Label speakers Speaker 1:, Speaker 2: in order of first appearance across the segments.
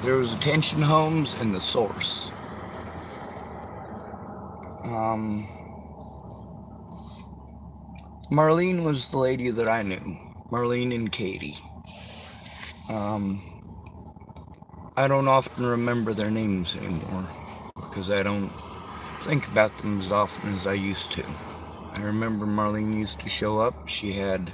Speaker 1: There was Attention Homes and The Source. Um, Marlene was the lady that I knew. Marlene and Katie. Um, I don't often remember their names anymore because I don't think about them as often as I used to. I remember Marlene used to show up. She had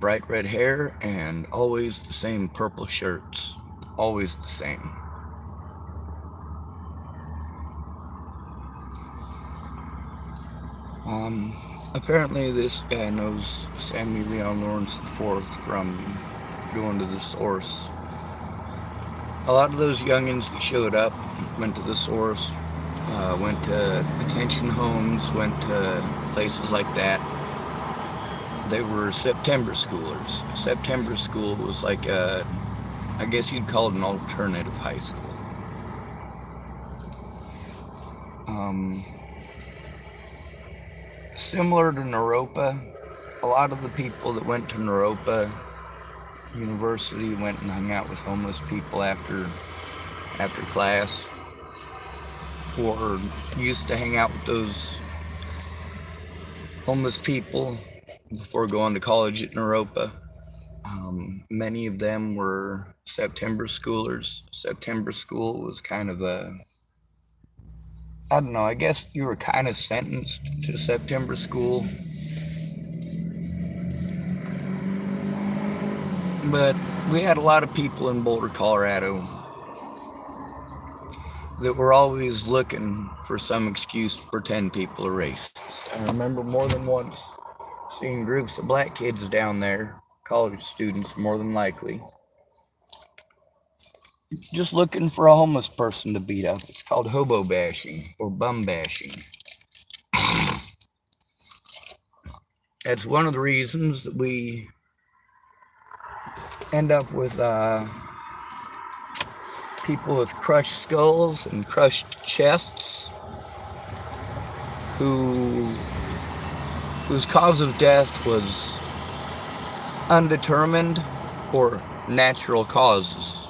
Speaker 1: bright red hair and always the same purple shirts. Always the same. Apparently this guy knows Sammie Leon Lawrence IV from going to The Source. A lot of those youngins that showed up went to The Source, went to Attention Homes, went to places like that. They were September schoolers. September school was like I guess you'd call it an alternative high school. Similar to Naropa, a lot of the people that went to Naropa University went and hung out with homeless people after class, or used to hang out with those homeless people before going to college at Naropa. Many of them were September schoolers. September school was kind of I don't know, I guess you were kind of sentenced to September school. But we had a lot of people in Boulder, Colorado that were always looking for some excuse to pretend people are racist. I remember more than once seeing groups of black kids down there, college students more than likely, just looking for a homeless person to beat up. It's called hobo bashing or bum bashing. That's one of the reasons that we end up with people with crushed skulls and crushed chests whose cause of death was undetermined or natural causes.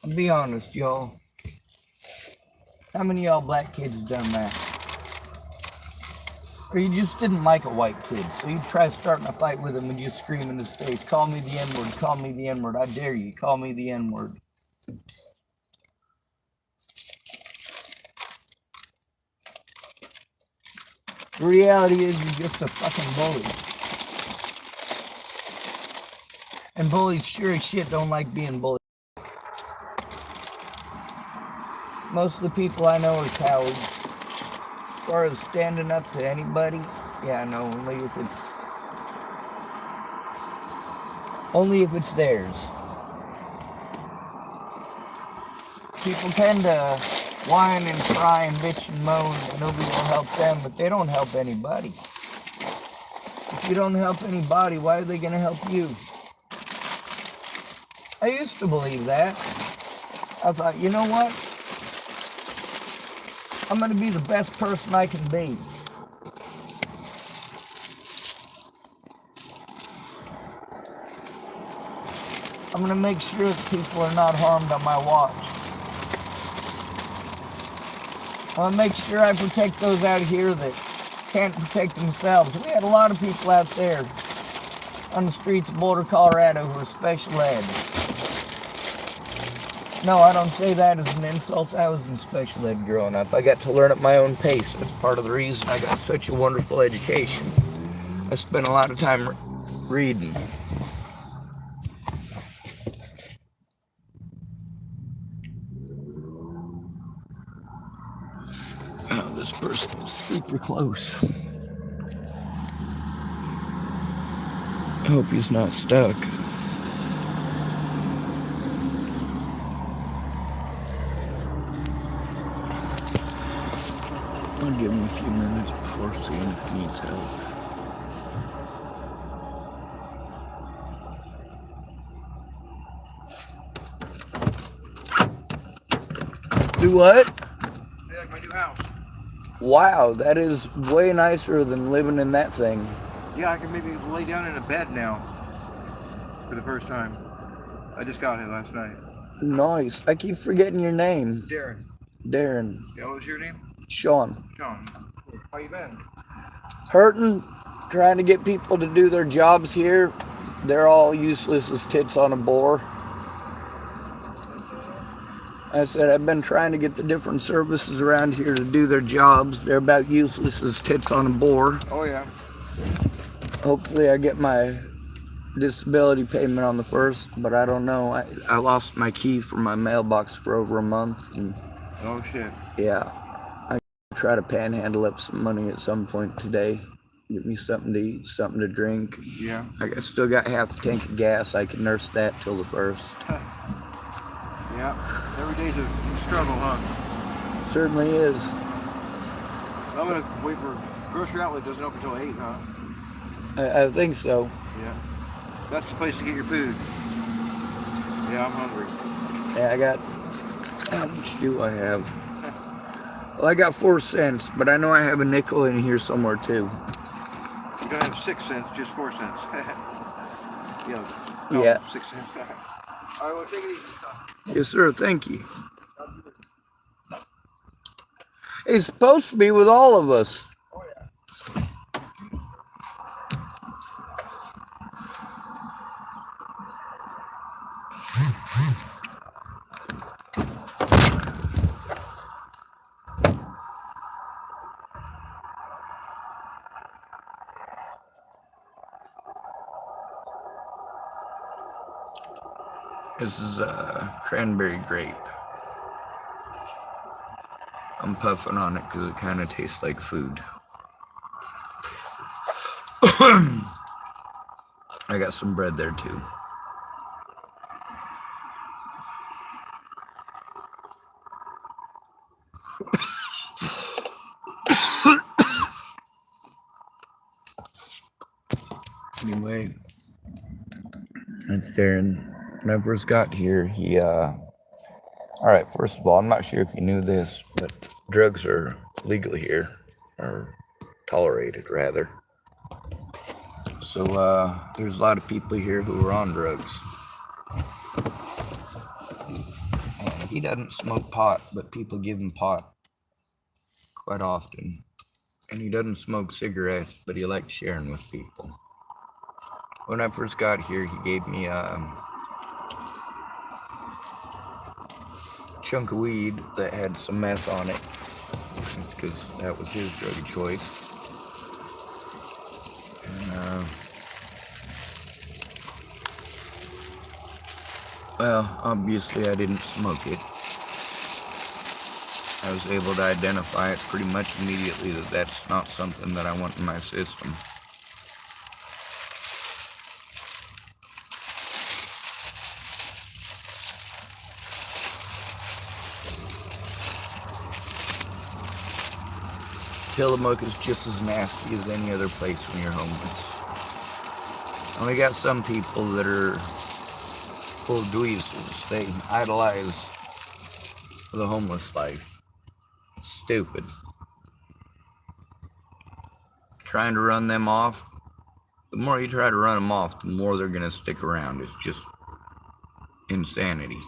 Speaker 1: I'll be honest, y'all. How many of y'all black kids done that? Or you just didn't like a white kid, so you try starting a fight with him and you scream in his face, call me the N-word, call me the N-word, I dare you, call me the N-word. The reality is you're just a fucking bully. And bullies sure as shit don't like being bullied. Most of the people I know are cowards. As far as standing up to anybody, yeah, no, only if it's theirs. People tend to whine and cry and bitch and moan that nobody will help them, but they don't help anybody. If you don't help anybody, why are they going to help you? I used to believe that. I thought, you know what? I'm going to be the best person I can be. I'm going to make sure that people are not harmed on my watch. I'm going to make sure I protect those out here that can't protect themselves. We had a lot of people out there on the streets of Boulder, Colorado who are special ed. No, I don't say that as an insult. I was in special ed growing up. I got to learn at my own pace. That's part of the reason I got such a wonderful education. I spent a lot of time reading. Oh, this person is super close. I hope he's not stuck. I'll give him a few minutes before seeing if he needs help. Do what?
Speaker 2: like my new house.
Speaker 1: Wow, that is way nicer than living in that thing.
Speaker 2: Yeah, I can maybe lay down in a bed now for the first time. I just got it last night.
Speaker 1: Nice. I keep forgetting your name.
Speaker 2: Darren.
Speaker 1: Darren.
Speaker 2: Yeah, what was your name?
Speaker 1: Sean.
Speaker 2: Sean. How you been?
Speaker 1: Hurting, trying to get people to do their jobs here. They're all useless as tits on a boar. I said, I've been trying to get the different services around here to do their jobs. They're about useless as tits on a boar.
Speaker 2: Oh, yeah.
Speaker 1: Hopefully I get my disability payment on the 1st, but I don't know. I lost my key for my mailbox for over a month. And
Speaker 2: oh, shit.
Speaker 1: yeah, I try to panhandle up some money at some point today. Get me something to eat, something to drink.
Speaker 2: Yeah.
Speaker 1: I still got half a tank of gas. I can nurse that till the 1st.
Speaker 2: Yeah. Every day's a struggle, huh?
Speaker 1: Certainly is.
Speaker 2: I'm going to wait for grocery outlet doesn't open until 8, huh?
Speaker 1: I think so.
Speaker 2: Yeah. That's the place to get your food. Yeah, I'm hungry.
Speaker 1: Yeah, I got, how much do I have? Well, I got 4 cents, but I know I have a nickel in here somewhere too.
Speaker 2: You don't have 6 cents, just 4 cents. Yeah.
Speaker 1: No, yeah.
Speaker 2: 6 cents. All right, well, take it easy.
Speaker 1: Yes, sir. Thank you. It's supposed to be with all of us.
Speaker 2: Oh, yeah.
Speaker 1: This is a cranberry grape. I'm puffing on it because it kind of tastes like food. I got some bread there too. Anyway, that's Darren. When I first got here, alright, first of all, I'm not sure if you knew this, but drugs are legal here, or tolerated rather. So, there's a lot of people here who are on drugs. And he doesn't smoke pot, but people give him pot quite often. And he doesn't smoke cigarettes, but he likes sharing with people. When I first got here, he gave me a chunk of weed that had some meth on it, because that was his drug of choice. And, well, obviously I didn't smoke it. I was able to identify it pretty much immediately that that's not something that I want in my system. Tillamook is just as nasty as any other place when you're homeless. And we got some people that are full of dweezers. They idolize the homeless life. Stupid. Trying to run them off. The more you try to run them off, the more they're going to stick around. It's just insanity.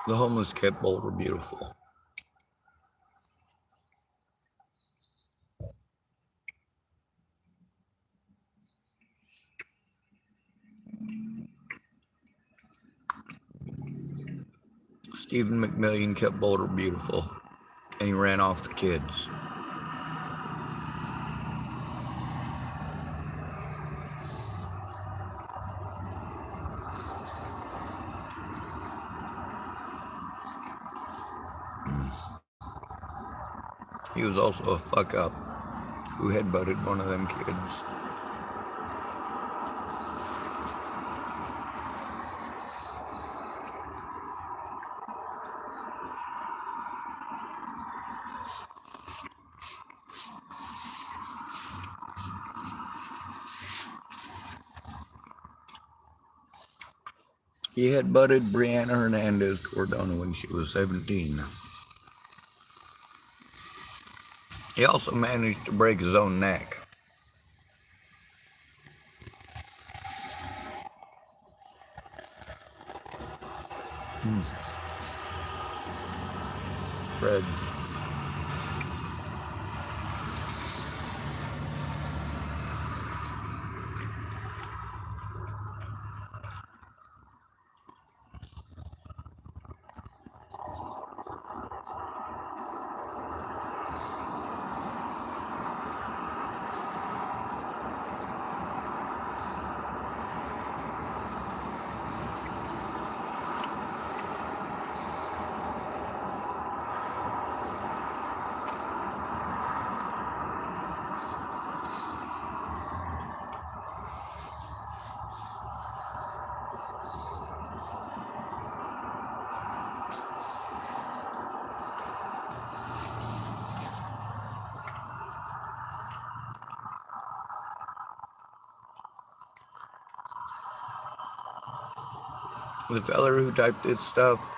Speaker 1: The homeless kept Boulder beautiful. Stephen McMillian kept Boulder beautiful, and he ran off the kids. He was also a fuck up who headbutted one of them kids. He had butted Brianna Hernandez Cordona when she was 17. He also managed to break his own neck. Fred. The feller who typed this stuff,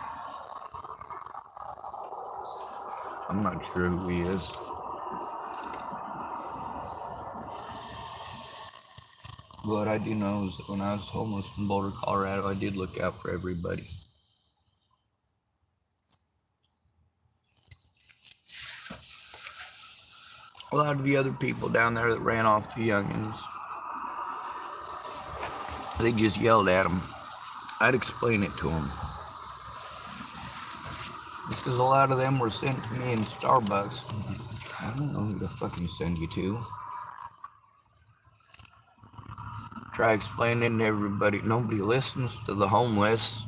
Speaker 1: I'm not sure who he is. What I do know is that when I was homeless in Boulder, Colorado, I did look out for everybody. A lot of the other people down there that ran off the youngins, they just yelled at them. I'd explain it to them. It's because a lot of them were sent to me in Starbucks. I don't know who to fucking send you to. Try explaining to everybody. Nobody listens to the homeless.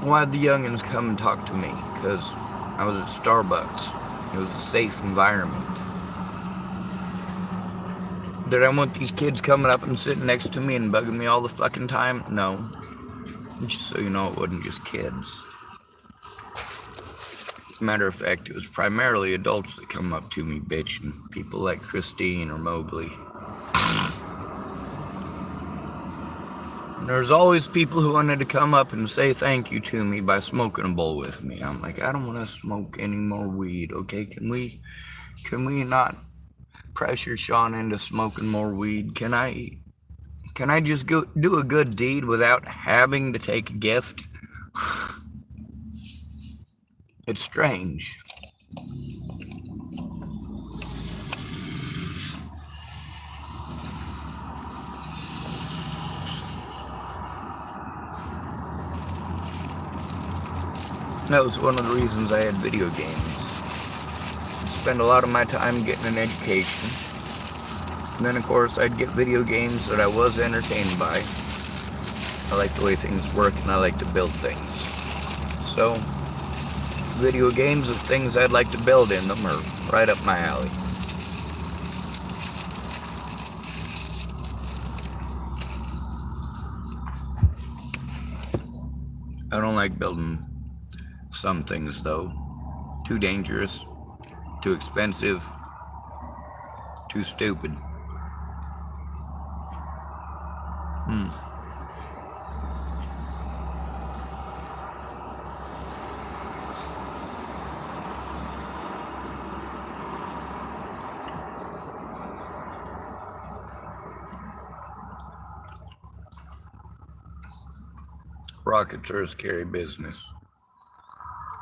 Speaker 1: Why'd the youngins come and talk to me? Because I was at Starbucks. It was a safe environment. Did I want these kids coming up and sitting next to me and bugging me all the fucking time? No. Just so you know, it wasn't just kids. Matter of fact, it was primarily adults that come up to me bitching. People like Christine or Mobley. There's always people who wanted to come up and say thank you to me by smoking a bowl with me. I'm like, I don't want to smoke any more weed, okay? Can we not pressure Sean into smoking more weed? Can I just go do a good deed without having to take a gift? It's strange. That was one of the reasons I had video games. I'd spend a lot of my time getting an education. And then, of course, I'd get video games that I was entertained by. I like the way things work, and I like to build things. So, video games of things I'd like to build in them are right up my alley. I don't like building some things, though. Too dangerous, too expensive, too stupid. Rockets are a scary business.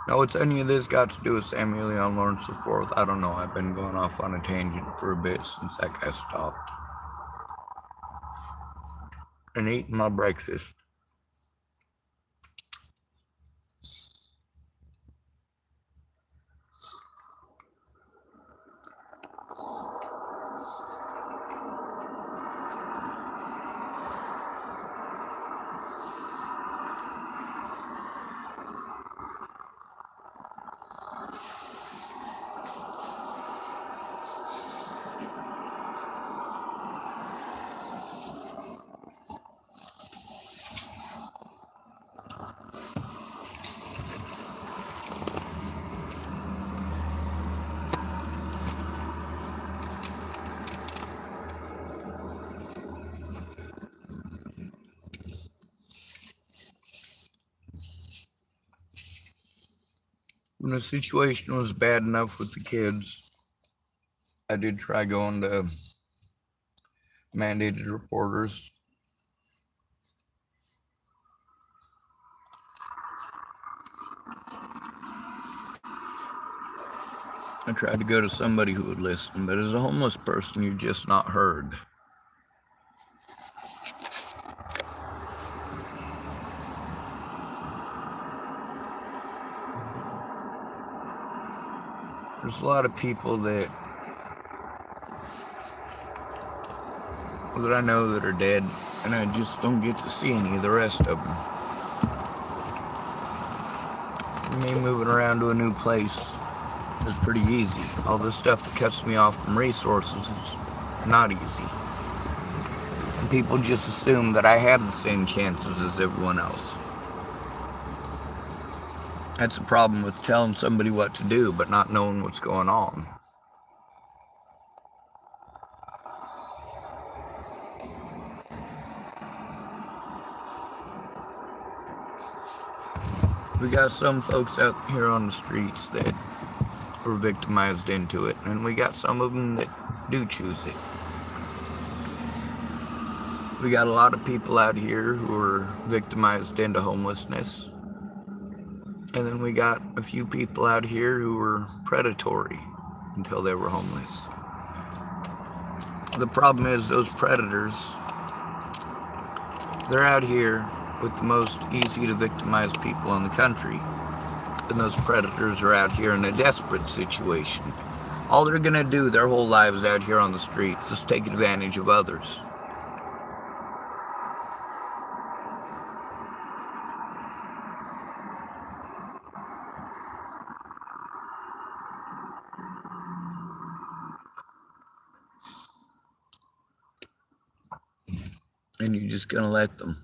Speaker 1: Now, what's any of this got to do with Sammie Leon Lawrence IV? I don't know. I've been going off on a tangent for a bit since that guy stopped. And eating my breakfast. When the situation was bad enough with the kids, I did try going to mandated reporters. I tried to go to somebody who would listen, but as a homeless person, you're just not heard. There's a lot of people that I know that are dead, and I just don't get to see any of the rest of them. For me, moving around to a new place is pretty easy. All this stuff that cuts me off from resources is not easy. And people just assume that I have the same chances as everyone else. That's a problem with telling somebody what to do, but not knowing what's going on. We got some folks out here on the streets that were victimized into it, and we got some of them that do choose it. We got a lot of people out here who are victimized into homelessness, and then we got a few people out here who were predatory until they were homeless. The problem is those predators, they're out here with the most easy to victimize people in the country. And those predators are out here in a desperate situation. All they're gonna do their whole lives out here on the streets is take advantage of others. And you're just gonna let them.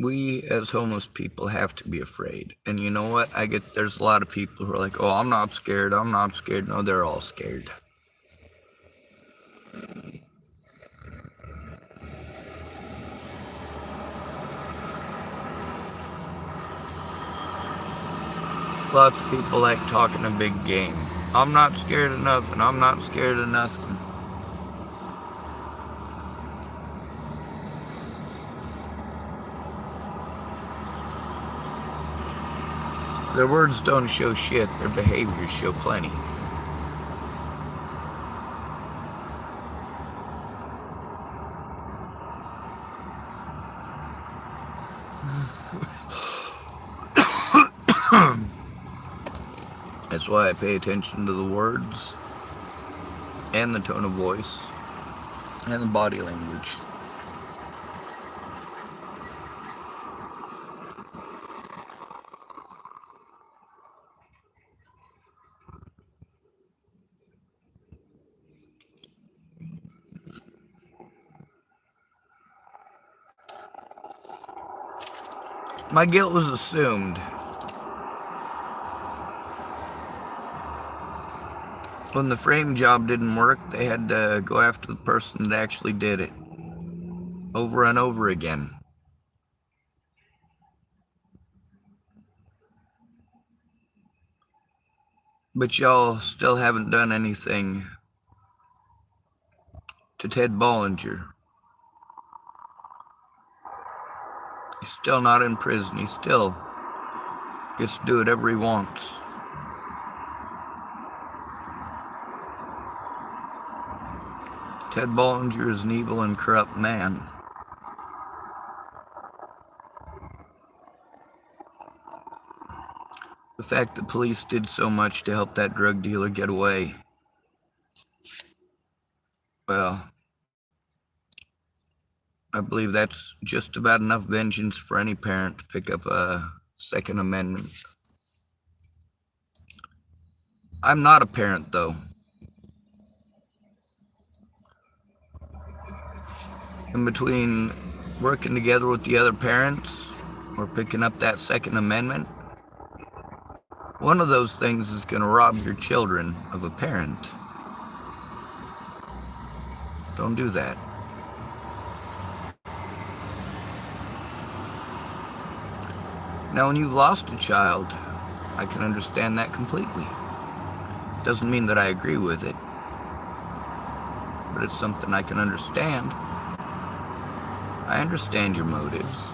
Speaker 1: We as homeless people have to be afraid. And you know what? There's a lot of people who are like, oh, I'm not scared. No, they're all scared. Lots of people like talking a big game. I'm not scared of nothing. I'm not scared of nothing. Their words don't show shit, their behaviors show plenty. That's why I pay attention to the words, and the tone of voice, and the body language. My guilt was assumed. When the frame job didn't work, they had to go after the person that actually did it. Over and over again. But y'all still haven't done anything to Ted Bollinger. He's still not in prison. He still gets to do whatever he wants. Ted Bollinger is an evil and corrupt man. The fact that police did so much to help that drug dealer get away, well, I believe that's just about enough vengeance for any parent to pick up a Second Amendment. I'm not a parent, though. In between working together with the other parents or picking up that Second Amendment, one of those things is going to rob your children of a parent. Don't do that. Now, when you've lost a child, I can understand that completely. Doesn't mean that I agree with it, but it's something I can understand. I understand your motives.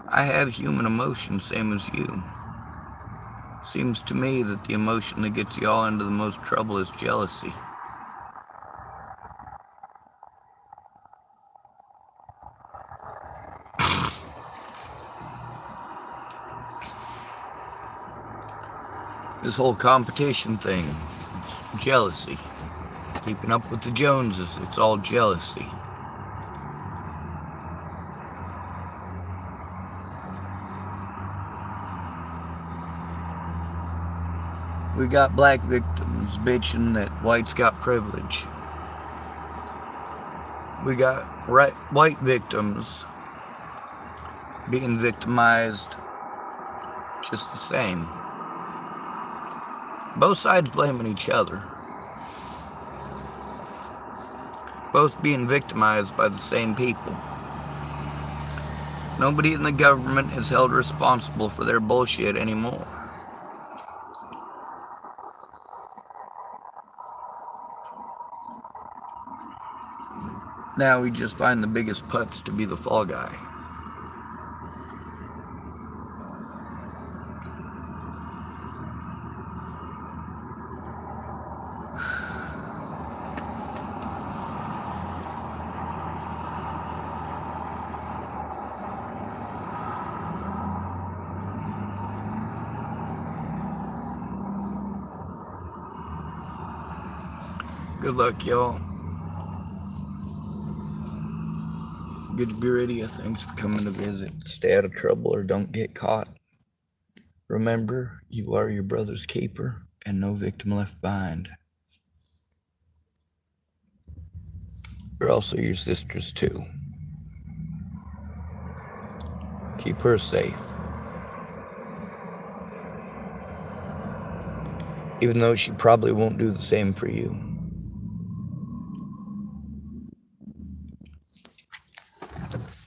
Speaker 1: I have human emotion, same as you. Seems to me that the emotion that gets you all into the most trouble is jealousy. This whole competition thing, it's jealousy. Keeping up with the Joneses, it's all jealousy. We got black victims bitching that whites got privilege. We got white victims being victimized just the same. Both sides blaming each other. Both being victimized by the same people. Nobody in the government is held responsible for their bullshit anymore. Now we just find the biggest putz to be the fall guy. Good luck, y'all. Good to be radio. Thanks for coming to visit. Stay out of trouble or don't get caught. Remember, you are your brother's keeper and no victim left behind. You're also your sister's too. Keep her safe. Even though she probably won't do the same for you.